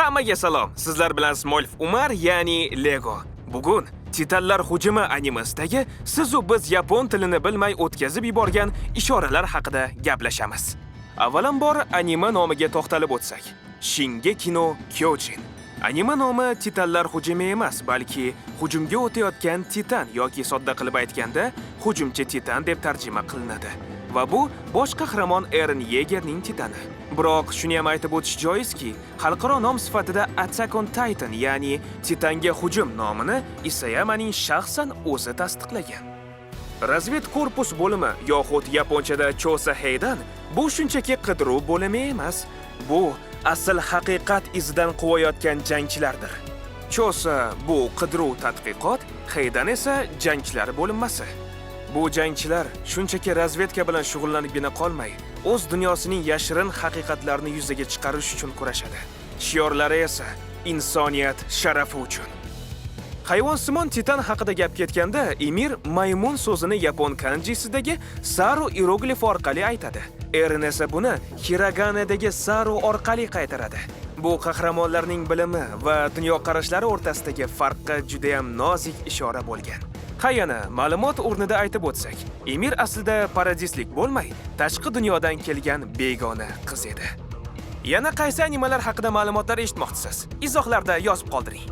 Hammaga salom. Sizlar bilan Smolf Umar, ya'ni Lego. Bugun Titanlar hujumi animesidagi siz u biz yapon tilini bilmay o'tkazib yuborgan ishoralar haqida gaplashamiz. Avvalambor anime nomiga to'xtalib o'tsak. Shingeki no Kyojin. Anime nomi Titanlar hujumi emas, balki hujumga o'tayotgan titan yoki sodda qilib aytganda hujumchi titan deb tarjima qilinadi. Va bu bosh qahramon Eren Yeagerning titani. Biroq shuni ham aytib o'tish joizki, xalqaro nom sifatida Attack on Titan, ya'ni Titanga hujum nomini Isayamaning shaxsan o'zi tasdiqlagan. Razvet korpus bo'limi yoxud yaponchada Chosa Heidan bu shunchaki qidiruv bo'limi emas. Bu asl haqiqat izidan quvayotgan jangchilardir. Chosa bu qidiruv tadqiqot, Heidan esa jangchilar bo'linmasi. Bu jangchilar shunchaki razvedka bilan shug'ullanibgina qolmay, o'z dunyosining yashirin haqiqatlarini yuzaga chiqarish uchun kurashadi. Shiorlari esa insoniyat sharafi uchun. Hayvonsimon titan haqida gap ketganda, Emir maymun so'zini yapon kanjisidagi Saru iroglifi orqali aytadi. Eren esa buni hiraganadagi Saru orqali qaytaradi. Bu qahramonlarning bilimi va dunyoqarashlari o'rtasidagi farqqa juda ham nozik ishora bo'lgan. Yana ma'lumot o'rnida aytib o'tsak, Emir aslida paradislik bo'lmay, tashqi dunyodan kelgan begona qiz edi. Yana qaysi animalar haqida ma'lumotlar eshitmoqchisiz? Izohlarda yozib qoldiring.